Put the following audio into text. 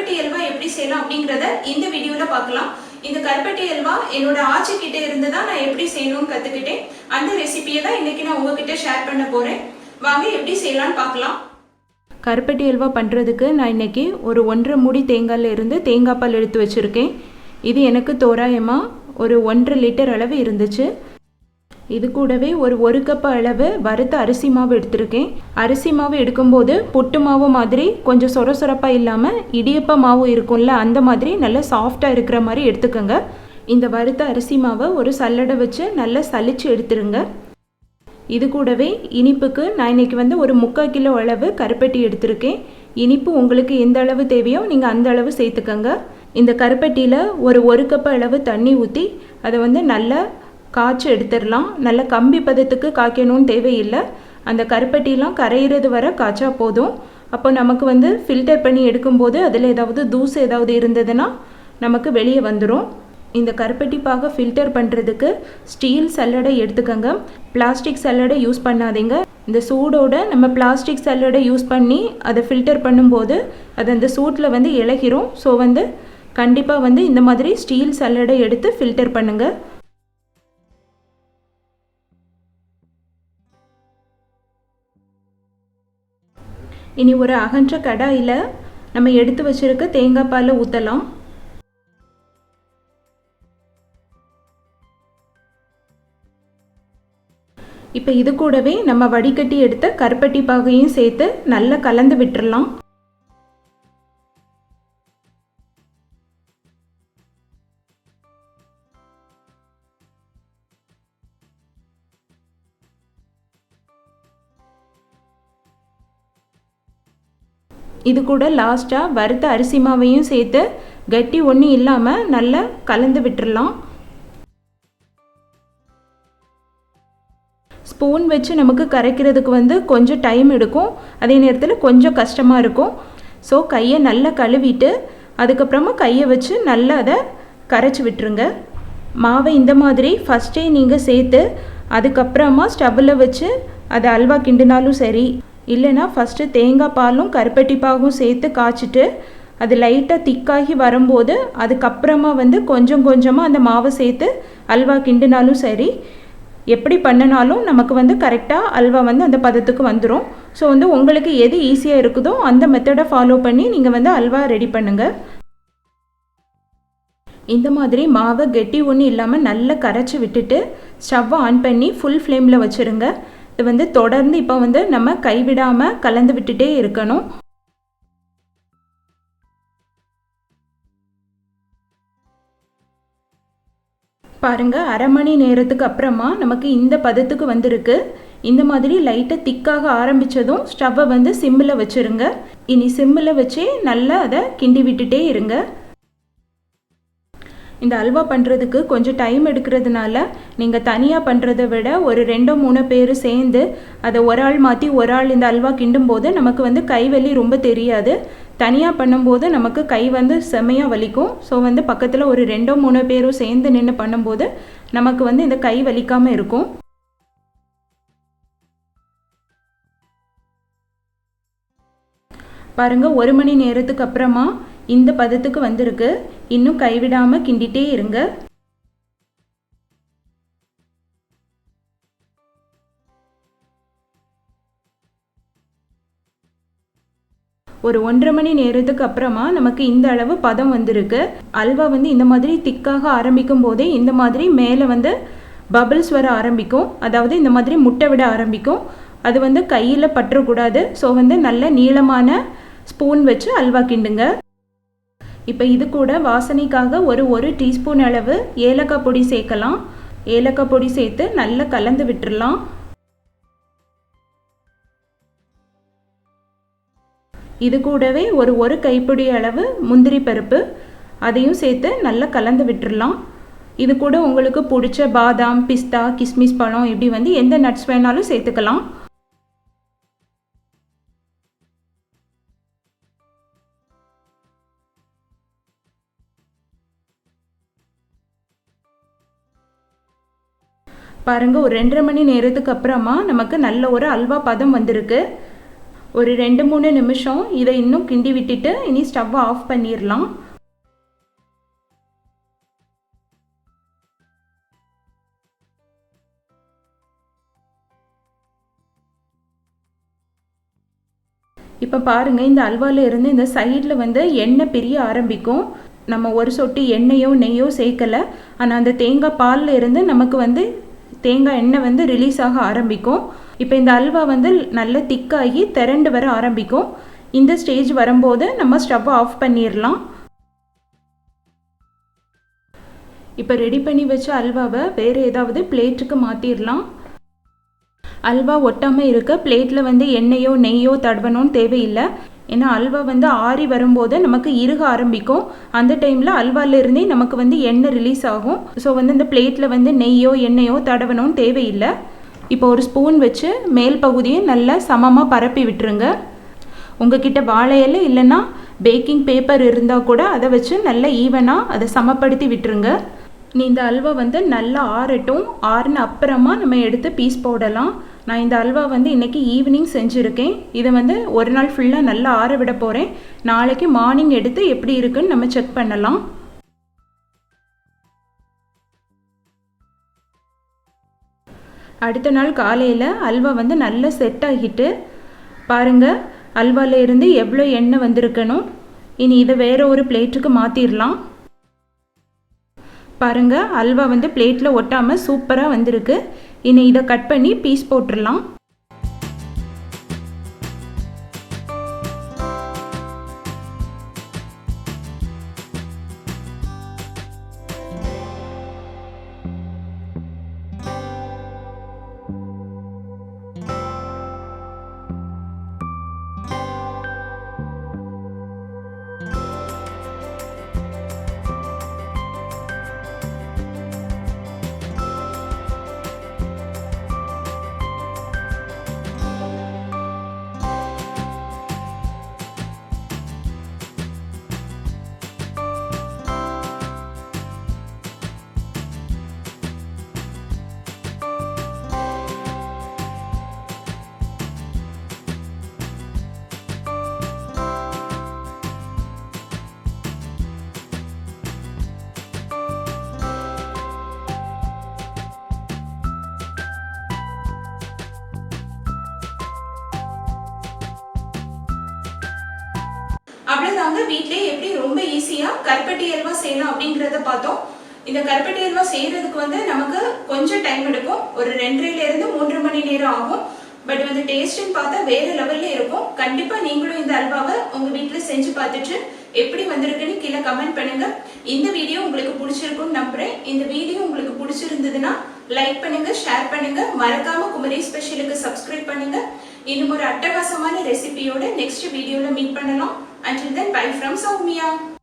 கருப்பட்டி அல்வா எப்படி செய்யலாம் அப்படிங்கறத இந்த வீடியோல பார்க்கலாம். இந்த கருப்பட்டி அல்வா என்னோட ஆச்சி கிட்ட இருந்து தான் நான் எப்படி செய்யணும்னு கத்துக்கிட்டேன். அந்த ரெசிபியை தான் இன்னைக்கு நான் உங்ககிட்ட ஷேர் பண்ண போறேன். வாங்க எப்படி செய்யலாம்னு பார்க்கலாம். கருப்பட்டி அல்வா பண்ணுறதுக்கு நான் இன்றைக்கி ஒரு 1.5 மூடி தேங்காயில் இருந்து தேங்காய் பால் எடுத்து வச்சுருக்கேன். இது எனக்கு தோராயமாக ஒரு 1.5 லிட்டர் அளவு இருந்துச்சு. இது கூடவே ஒரு கப் அளவு வறுத்த அரிசி மாவு எடுத்திருக்கேன். அரிசி மாவு எடுக்கும்போது புட்டு மாவு மாதிரி கொஞ்சம் சொரசொரப்பாக இல்லாமல் இடியப்ப மாவு இருக்கும்ல, அந்த மாதிரி நல்லா சாஃப்டாக இருக்கிற மாதிரி எடுத்துக்கோங்க. இந்த வறுத்த அரிசி மாவை ஒரு சல்லடை வச்சு நல்லா சலிச்சு எடுத்துருங்க. இது கூடவே இனிப்புக்கு நான் இன்றைக்கி ஒரு 3/4 கிலோ அளவு கருப்பட்டி எடுத்திருக்கேன். இனிப்பு உங்களுக்கு எந்த அளவு தேவையோ நீங்கள் அந்த அளவு சேர்த்துக்கோங்க. இந்த கருப்பட்டியில் ஒரு கப் அளவு தண்ணி ஊற்றி அதை நல்லா காய்ச்சி எடுத்துடலாம். நல்ல கம்பி பதத்துக்கு காய்க்கணும்னு தேவையில்லை. அந்த கருப்பட்டிலாம் கரையிறது வர காய்ச்சா போதும். அப்போ நமக்கு ஃபில்டர் பண்ணி எடுக்கும்போது அதில் ஏதாவது தூசு ஏதாவது இருந்ததுன்னா நமக்கு வெளியே வந்துடும். இந்த கருப்பட்டி பாக ஃபில்டர் பண்ணுறதுக்கு ஸ்டீல் சல்லடை எடுத்துக்கோங்க. பிளாஸ்டிக் சல்லடை யூஸ் பண்ணாதீங்க. இந்த சூடோட நம்ம பிளாஸ்டிக் சல்லடை யூஸ் பண்ணி அதை ஃபில்டர் பண்ணும்போது அது அந்த சூட்டில் இலகிரும். ஸோ கண்டிப்பாக இந்த மாதிரி ஸ்டீல் சல்லடை எடுத்து ஃபில்டர் பண்ணுங்கள். இனி ஒரு அகன்ற கடாயில் நம்ம எடுத்து வச்சுருக்க தேங்காய் பாலை ஊற்றலாம். இப்போ இது கூடவே நம்ம வடிகட்டி எடுத்த கருப்பட்டி பாகையும் சேர்த்து நல்லா கலந்து விட்டுறலாம். இது கூட லாஸ்ட்டாக வறுத்த அரிசி மாவையும் சேர்த்து கட்டி ஒன்றும் இல்லாமல் நல்லா கலந்து விட்டுறலாம். ஸ்பூன் வச்சு நமக்கு கரைக்கிறதுக்கு கொஞ்சம் டைம் எடுக்கும். அதே நேரத்தில் கொஞ்சம் கஷ்டமாக இருக்கும். ஸோ கையை நல்லா கழுவிட்டு அதுக்கப்புறமா கையை வச்சு நல்லா அதை கரைச்சி விட்டுருங்க. மாவை இந்த மாதிரி ஃபஸ்ட்டே நீங்கள் சேர்த்து அதுக்கப்புறமா ஸ்டவ்வில் வச்சு அதை அல்வா கிண்டினாலும் சரி, இல்லைனா ஃபஸ்ட்டு தேங்காய் பாலும் கருப்பட்டி பாகும் சேர்த்து காய்ச்சிட்டு அது லைட்டாக திக்காகி வரும்போது அதுக்கப்புறமா கொஞ்சம் கொஞ்சமாக அந்த மாவை சேர்த்து அல்வா கிண்டினாலும் சரி, எப்படி பண்ணினாலும் நமக்கு கரெக்டாக அல்வா அந்த பதத்துக்கு வந்துடும். ஸோ உங்களுக்கு எது ஈஸியாக இருக்குதோ அந்த மெத்தடை ஃபாலோ பண்ணி நீங்கள் அல்வா ரெடி பண்ணுங்கள். இந்த மாதிரி மாவை கெட்டி ஒன்றும் இல்லாமல் நல்லா கரைச்சி விட்டுட்டு ஸ்டவ்வை ஆன் பண்ணி ஃபுல் ஃப்ளேமில் வச்சுருங்க. இது தொடர்ந்து இப்போ நம்ம கைவிடாமல் கலந்து விட்டுட்டே இருக்கணும். பாருங்கள், அரை மணி நேரத்துக்கு அப்புறமா நமக்கு இந்த பதத்துக்கு வந்திருக்கு. இந்த மாதிரி லைட்டாக திக்காக ஆரம்பித்ததும் ஸ்டவ்வை சிம்மில் வச்சுருங்க. இனி சிம்மில் வச்சே நல்லா அதை கிண்டி விட்டுட்டே இருங்க. இந்த அல்வா பண்ணுறதுக்கு கொஞ்சம் டைம் எடுக்கிறதுனால நீங்கள் தனியாக பண்ணுறதை விட ஒரு 2-3 பேர் சேர்ந்து அதை ஒரு ஆள் மாற்றி ஒரு ஆள் இந்த அல்வா கிண்டும்போது நமக்கு கைவலி ரொம்ப தெரியாது. தனியாக பண்ணும்போது நமக்கு கை செமையாக வலிக்கும். ஸோ பக்கத்தில் ஒரு 2-3 பேரும் சேர்ந்து நின்று பண்ணும்போது நமக்கு இந்த கை வலிக்காமல் இருக்கும். பாருங்கள், 1 மணி நேரத்துக்கு அப்புறமா இந்த பதத்துக்கு வந்திருக்கு. இன்னும் கைவிடாமல் கிண்டிகிட்டே இருங்க. ஒரு 1.5 மணி நேரத்துக்கு அப்புறமா நமக்கு இந்த அளவு பதம் வந்திருக்கு. அல்வா இந்த மாதிரி திக்காக ஆரம்பிக்கும் போதே இந்த மாதிரி மேலே பபிள்ஸ் வர ஆரம்பிக்கும். அதாவது இந்த மாதிரி முட்டை விட ஆரம்பிக்கும். அது கையில் பற்றக்கூடாது. ஸோ நல்ல நீளமான ஸ்பூன் வச்சு அல்வா கிண்டுங்க. இப்போ இது கூட வாசனைக்காக ஒரு டீஸ்பூன் அளவு ஏலக்காய் பொடி சேர்க்கலாம். ஏலக்காய் பொடி சேர்த்து நல்லா கலந்து விட்டுடலாம். இது கூடவே ஒரு கைப்பிடி அளவு முந்திரி பருப்பு அதையும் சேர்த்து நல்லா கலந்து விட்டுடலாம். இது கூட உங்களுக்கு பிடிச்ச பாதாம், பிஸ்தா, கிஸ்மிஸ் பழம் இப்படி எந்த நட்ஸ் வேணாலும் சேர்த்துக்கலாம். பாருங்கள், ஒரு 2.5 மணி நேரத்துக்கு அப்புறமா நமக்கு நல்ல ஒரு அல்வா பதம் வந்திருக்கு. ஒரு 2-3 நிமிஷம் இதை இன்னும் கிண்டி விட்டுட்டு இனி ஸ்டவ்வை ஆஃப் பண்ணிடலாம். இப்போ பாருங்கள், இந்த அல்வாவில் இருந்து இந்த சைடில் வந்து எண்ணெய் பிரிய ஆரம்பிக்கும். நம்ம ஒரு சொட்டு எண்ணெயோ நெய்யோ சேர்க்கலை, ஆனால் அந்த தேங்காய் பாலில் இருந்து நமக்கு வந்து தேங்காய் எண்ணெய் வந்து ரிலீஸ் ஆக ஆரம்பிக்கும். இப்போ இந்த அல்வா வந்து நல்ல திக்காகி திரண்டு வர ஆரம்பிக்கும். இந்த ஸ்டேஜ் வரும்போது நம்ம ஸ்டவ்வை ஆஃப் பண்ணிடலாம். இப்போ ரெடி பண்ணி வச்ச அல்வாவை வேறு ஏதாவது பிளேட்டுக்கு மாற்றிடலாம். அல்வா ஒட்டாமல் இருக்க பிளேட்டில் வந்து எண்ணெயோ நெய்யோ தடவணும்னு தேவையில்லை. ஏன்னா அல்வா வந்து ஆறி வரும்போது நமக்கு இறுக ஆரம்பிக்கும். அந்த டைமில் அல்வாவிலிருந்தே நமக்கு வந்து எண்ணெய் ரிலீஸ் ஆகும். ஸோ வந்து இந்த பிளேட்டில் வந்து நெய்யோ எண்ணெயோ தடவணும்னு தேவையில்லை. இப்போ ஒரு ஸ்பூன் வச்சு மேல் பகுதியை நல்லா சமமாக பரப்பி விட்டுருங்க. உங்ககிட்ட வாழை இலை இல்லைன்னா பேக்கிங் பேப்பர் இருந்தால் கூட அதை வச்சு நல்லா ஈவனாக அதை சமப்படுத்தி விட்டுருங்க. இந்த அல்வா வந்து நல்லா ஆறட்டும். ஆறுன அப்புறமா நம்ம எடுத்து பீஸ் போடலாம். நான் இந்த அல்வா வந்து இன்றைக்கி ஈவினிங் செஞ்சுருக்கேன். இதை வந்து ஒரு நாள் ஃபுல்லாக நல்லா ஆற விட போகிறேன். நாளைக்கு மார்னிங் எடுத்து எப்படி இருக்குன்னு நம்ம செக் பண்ணலாம். அடுத்த நாள் காலையில் அல்வா வந்து நல்லா செட் ஆகிட்டு பாருங்கள், அல்வாவில் இருந்து எவ்வளோ எண்ணெய் வந்திருக்கணும். இனி இதை வேறு ஒரு பிளேட்டுக்கு மாற்றிடலாம். பாருங்கள், அல்வா வந்து பிளேட்டில் ஒட்டாமல் சூப்பராக வந்திருக்கு. இனி இதை கட் பண்ணி பீஸ் போட்டுடலாம். அவ்வளவுதாங்க, வீட்லயே எப்படி ரொம்ப ஈஸியா கருப்பட்டி அல்வா செய்யலாம் அப்படிங்கறத பார்த்தோம். இந்த கருப்பட்டி அல்வா செய்யறதுக்கு வந்து நமக்கு கொஞ்சம் டைம் எடுக்கும். ஒரு 2.5 இருந்து 3 மணி நேரம் ஆகும். பட் வந்து டேஸ்ட்னு பார்த்தா வேற லெவல்ல இருக்கும். கண்டிப்பா நீங்களும் இந்த அல்வாவை உங்க வீட்டுல செஞ்சு பார்த்துட்டு எப்படி வந்திருக்குன்னு கீழே கமெண்ட் பண்ணுங்க. இந்த வீடியோ உங்களுக்கு பிடிச்சிருக்கும்னு நம்புறேன். இந்த வீடியோ உங்களுக்கு பிடிச்சிருந்ததுன்னா லைக் பண்ணுங்க, ஷேர் பண்ணுங்க, மறக்காம குமரி ஸ்பெஷலுக்கு சப்ஸ்கிரைப் பண்ணுங்க. இன்னும் ஒரு அட்டகாசமான ரெசிபியோட நெக்ஸ்ட் வீடியோல மீட் பண்ணலாம். Until then, bye from Soumya.